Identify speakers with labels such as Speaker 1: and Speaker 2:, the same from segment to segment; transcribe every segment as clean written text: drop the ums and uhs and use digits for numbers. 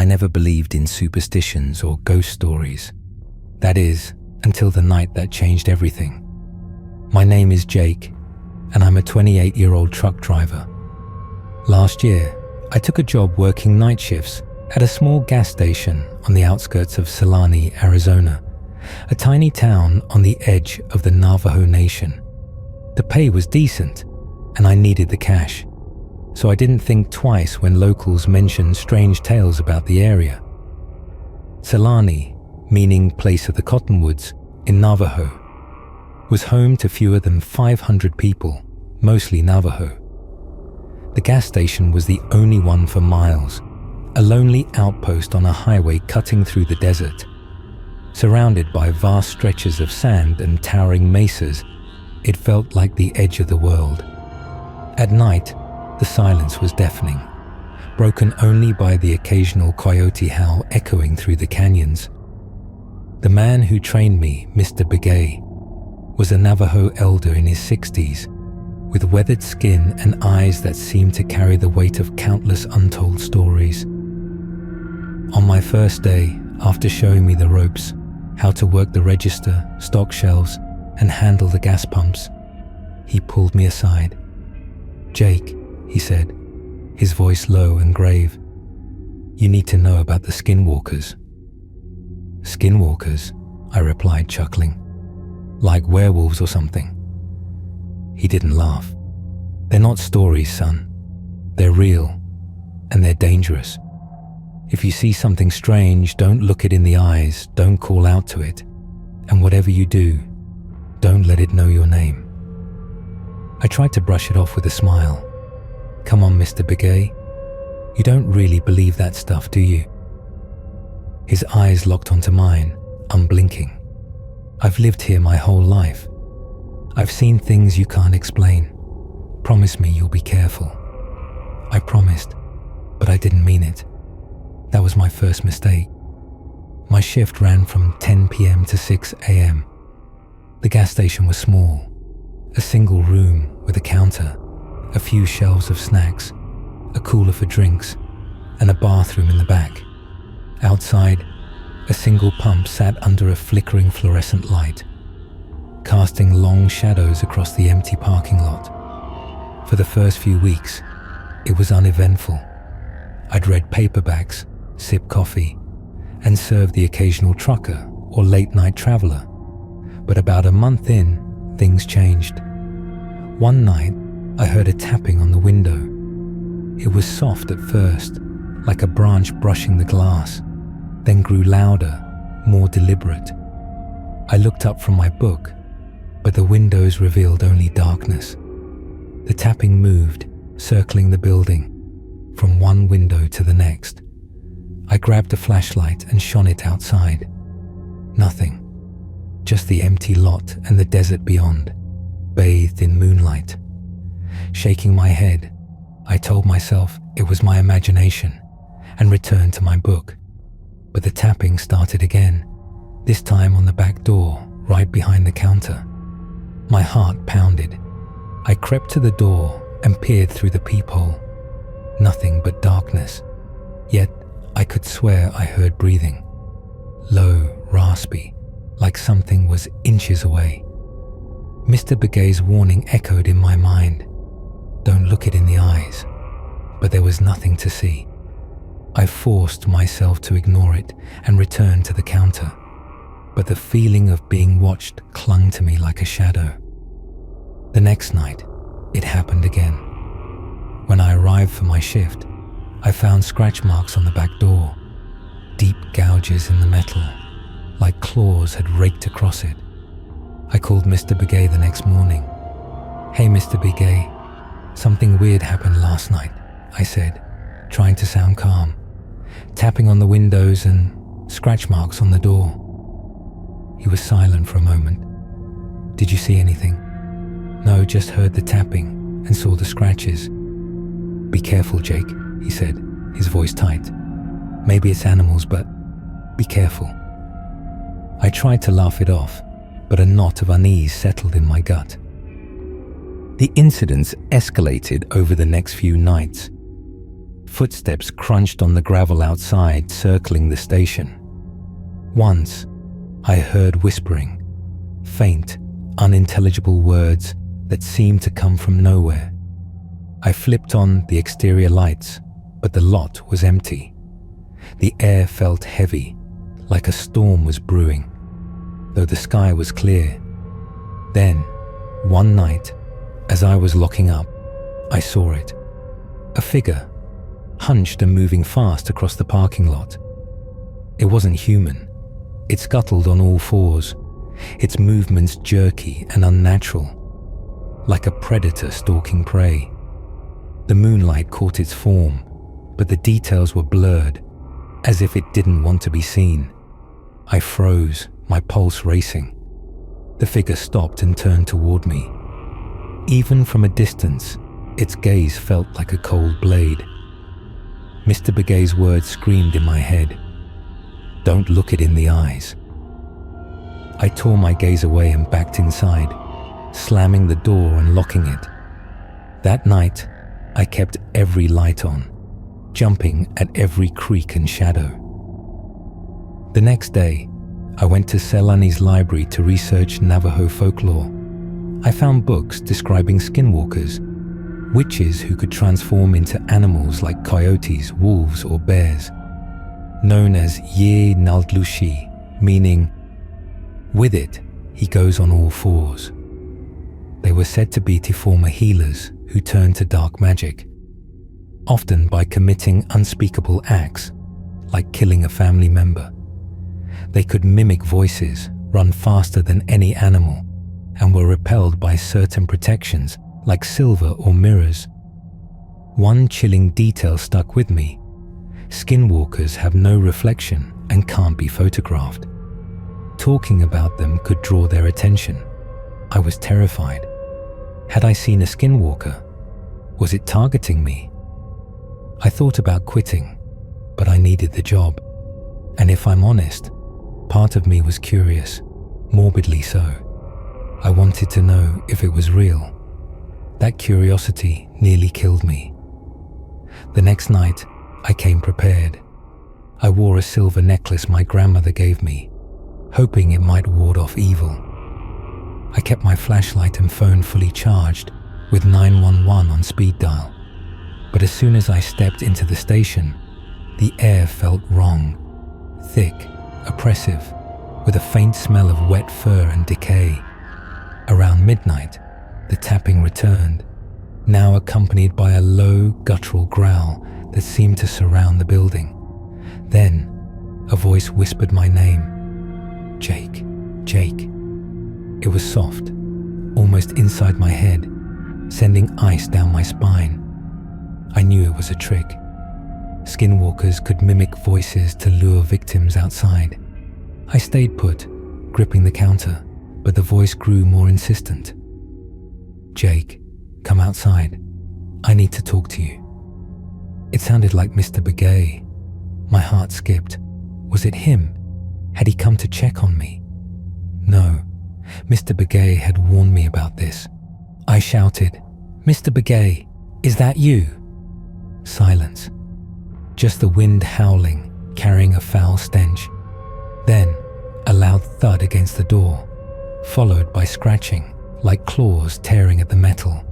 Speaker 1: I never believed in superstitions or ghost stories. That is, until the night that changed everything. My name is Jake, and I'm a 28-year-old truck driver. Last year, I took a job working night shifts at a small gas station on the outskirts of Solani, Arizona, a tiny town on the edge of the Navajo Nation. The pay was decent, and I needed the cash, so I didn't think twice when locals mentioned strange tales about the area. Solani, meaning place of the cottonwoods in Navajo, was home to fewer than 500 people, mostly Navajo. The gas station was the only one for miles, a lonely outpost on a highway cutting through the desert. Surrounded by vast stretches of sand and towering mesas, it felt like the edge of the world. At night, the silence was deafening, broken only by the occasional coyote howl echoing through the canyons. The man who trained me, Mr. Begay, was a Navajo elder in his 60s, with weathered skin and eyes that seemed to carry the weight of countless untold stories. On my first day, after showing me the ropes, how to work the register, stock shelves, and handle the gas pumps, he pulled me aside. "Jake," he said, his voice low and grave, "you need to know about the Skinwalkers." "Skinwalkers?" I replied, chuckling. "Like werewolves or something?" He didn't laugh. "They're not stories, son. They're real, and they're dangerous. If you see something strange, don't look it in the eyes, don't call out to it, and whatever you do, don't let it know your name." I tried to brush it off with a smile. "Come on, Mr. Begay. You don't really believe that stuff, do you?" His eyes locked onto mine, unblinking. "I've lived here my whole life. I've seen things you can't explain. Promise me you'll be careful." I promised, but I didn't mean it. That was my first mistake. My shift ran from 10 p.m. to 6 a.m. The gas station was small, a single room with a counter, a few shelves of snacks, a cooler for drinks, and a bathroom in the back. Outside, a single pump sat under a flickering fluorescent light, casting long shadows across the empty parking lot. For the first few weeks, it was uneventful. I'd read paperbacks, sip coffee, and serve the occasional trucker or late-night traveler. But about a month in, things changed. One night, I heard a tapping on the window. It was soft at first, like a branch brushing the glass, then grew louder, more deliberate. I looked up from my book, but the windows revealed only darkness. The tapping moved, circling the building, from one window to the next. I grabbed a flashlight and shone it outside. Nothing. Just the empty lot and the desert beyond, bathed in moonlight. Shaking my head, I told myself it was my imagination and returned to my book. But the tapping started again, this time on the back door, right behind the counter. My heart pounded. I crept to the door and peered through the peephole. Nothing but darkness. Yet I could swear I heard breathing. Low, raspy, like something was inches away. Mr. Begay's warning echoed in my mind. Don't look it in the eyes. But there was nothing to see. I forced myself to ignore it and return to the counter. But the feeling of being watched clung to me like a shadow. The next night, it happened again. When I arrived for my shift, I found scratch marks on the back door, deep gouges in the metal, like claws had raked across it. I called Mr. Begay the next morning. "Hey, Mr. Begay, something weird happened last night," I said, trying to sound calm. "Tapping on the windows and scratch marks on the door." He was silent for a moment. "Did you see anything?" "No, just heard the tapping and saw the scratches." "Be careful, Jake," he said, his voice tight. "Maybe it's animals, but be careful." I tried to laugh it off, but a knot of unease settled in my gut. The incidents escalated over the next few nights. Footsteps crunched on the gravel outside, circling the station. Once, I heard whispering, faint, unintelligible words that seemed to come from nowhere. I flipped on the exterior lights, but the lot was empty. The air felt heavy, like a storm was brewing, though the sky was clear. Then, one night, as I was locking up, I saw it. A figure, hunched and moving fast across the parking lot. It wasn't human. It scuttled on all fours, its movements jerky and unnatural, like a predator stalking prey. The moonlight caught its form, but the details were blurred, as if it didn't want to be seen. I froze, my pulse racing. The figure stopped and turned toward me. Even from a distance, its gaze felt like a cold blade. Mr. Begay's words screamed in my head. Don't look it in the eyes. I tore my gaze away and backed inside, slamming the door and locking it. That night, I kept every light on, jumping at every creak and shadow. The next day, I went to Selani's library to research Navajo folklore. I found books describing skinwalkers, witches who could transform into animals like coyotes, wolves, or bears, known as naaldlooshii, meaning, with it, he goes on all fours. They were said to be Tifoma healers who turned to dark magic, often by committing unspeakable acts, like killing a family member. They could mimic voices, run faster than any animal, and were repelled by certain protections like silver or mirrors. One chilling detail stuck with me. Skinwalkers have no reflection and can't be photographed. Talking about them could draw their attention. I was terrified. Had I seen a skinwalker? Was it targeting me? I thought about quitting, but I needed the job. And if I'm honest, part of me was curious, morbidly so. I wanted to know if it was real. That curiosity nearly killed me. The next night, I came prepared. I wore a silver necklace my grandmother gave me, hoping it might ward off evil. I kept my flashlight and phone fully charged, with 911 on speed dial. But as soon as I stepped into the station, the air felt wrong, thick, oppressive, with a faint smell of wet fur and decay. Around midnight, the tapping returned, now accompanied by a low, guttural growl that seemed to surround the building. Then, a voice whispered my name. Jake, Jake. It was soft, almost inside my head, sending ice down my spine. I knew it was a trick. Skinwalkers could mimic voices to lure victims outside. I stayed put, gripping the counter, but the voice grew more insistent. Jake, come outside. I need to talk to you. It sounded like Mr. Begay. My heart skipped. Was it him? Had he come to check on me? No. Mr. Begay had warned me about this. I shouted, Mr. Begay, is that you? Silence. Just the wind howling, carrying a foul stench. Then, a loud thud against the door, followed by scratching, like claws tearing at the metal.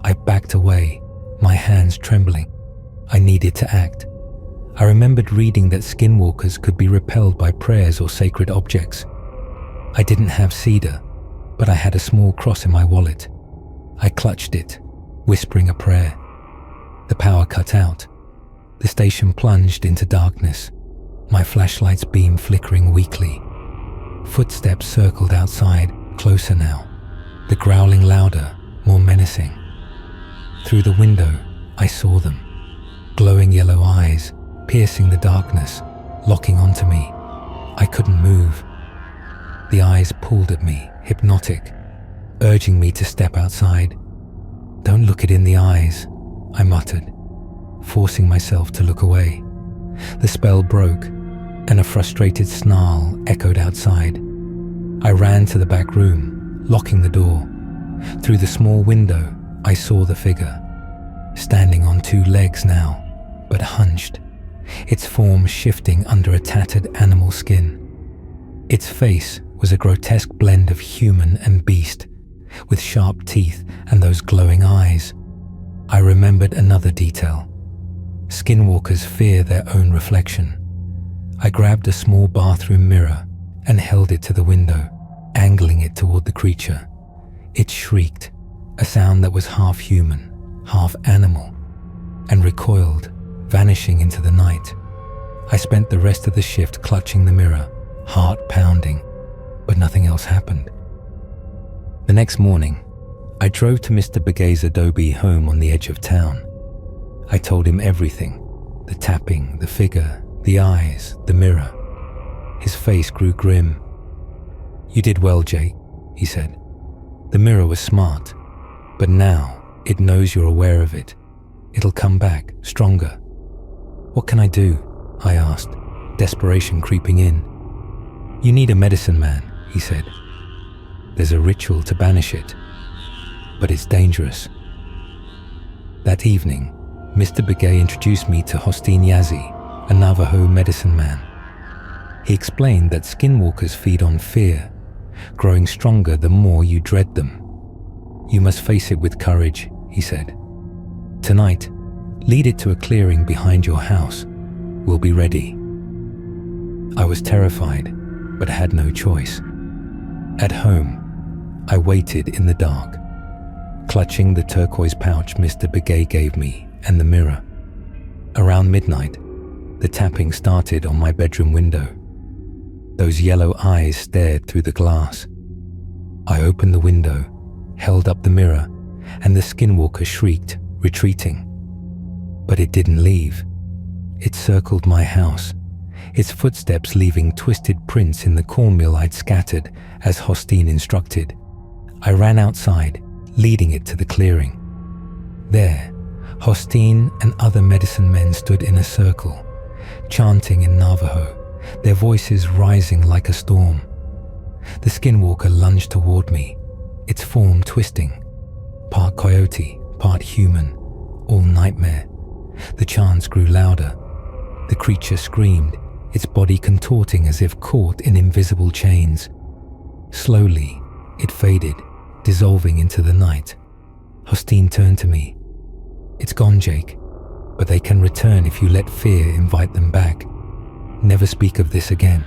Speaker 1: I backed away, my hands trembling. I needed to act. I remembered reading that skinwalkers could be repelled by prayers or sacred objects. I didn't have cedar, but I had a small cross in my wallet. I clutched it, whispering a prayer. The power cut out. The station plunged into darkness, my flashlight's beam flickering weakly. Footsteps circled outside, closer now, the growling louder, more menacing. Through the window, I saw them. Glowing yellow eyes, piercing the darkness, locking onto me. I couldn't move. The eyes pulled at me, hypnotic, urging me to step outside. Don't look it in the eyes, I muttered, forcing myself to look away. The spell broke, and a frustrated snarl echoed outside. I ran to the back room, locking the door. Through the small window, I saw the figure, standing on two legs now, but hunched, its form shifting under a tattered animal skin. Its face was a grotesque blend of human and beast, with sharp teeth and those glowing eyes. I remembered another detail. Skinwalkers fear their own reflection. I grabbed a small bathroom mirror and held it to the window, angling it toward the creature. It shrieked, a sound that was half human, half animal, and recoiled, vanishing into the night. I spent the rest of the shift clutching the mirror, heart pounding, but nothing else happened. The next morning, I drove to Mr. Begay's adobe home on the edge of town. I told him everything, the tapping, the figure, the eyes, the mirror. His face grew grim. "You did well, Jake," he said. "The mirror was smart, but now it knows you're aware of it. It'll come back, stronger." "What can I do?" I asked, desperation creeping in. "You need a medicine man," he said. "There's a ritual to banish it, but it's dangerous." That evening, Mr. Begay introduced me to Hosteen Yazzie, a Navajo medicine man. He explained that skinwalkers feed on fear, growing stronger the more you dread them. "You must face it with courage," he said. "Tonight, lead it to a clearing behind your house. We'll be ready." I was terrified, but had no choice. At home, I waited in the dark, clutching the turquoise pouch Mr. Begay gave me and the mirror. Around midnight, the tapping started on my bedroom window. Those yellow eyes stared through the glass. I opened the window, held up the mirror, and the skinwalker shrieked, retreating. But it didn't leave. It circled my house, its footsteps leaving twisted prints in the cornmeal I'd scattered as Hosteen instructed. I ran outside, leading it to the clearing. There, Hosteen and other medicine men stood in a circle, chanting in Navajo, their voices rising like a storm. The skinwalker lunged toward me, its form twisting, part coyote, part human, all nightmare. The chants grew louder. The creature screamed, its body contorting as if caught in invisible chains. Slowly, it faded, dissolving into the night. Hosteen turned to me. "It's gone, Jake, but they can return if you let fear invite them back. Never speak of this again."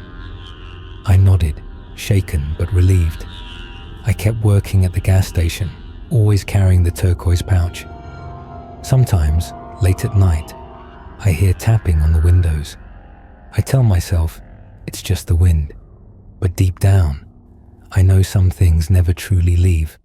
Speaker 1: I nodded, shaken but relieved. I kept working at the gas station, always carrying the turquoise pouch. Sometimes, late at night, I hear tapping on the windows. I tell myself it's just the wind, but deep down, I know some things never truly leave.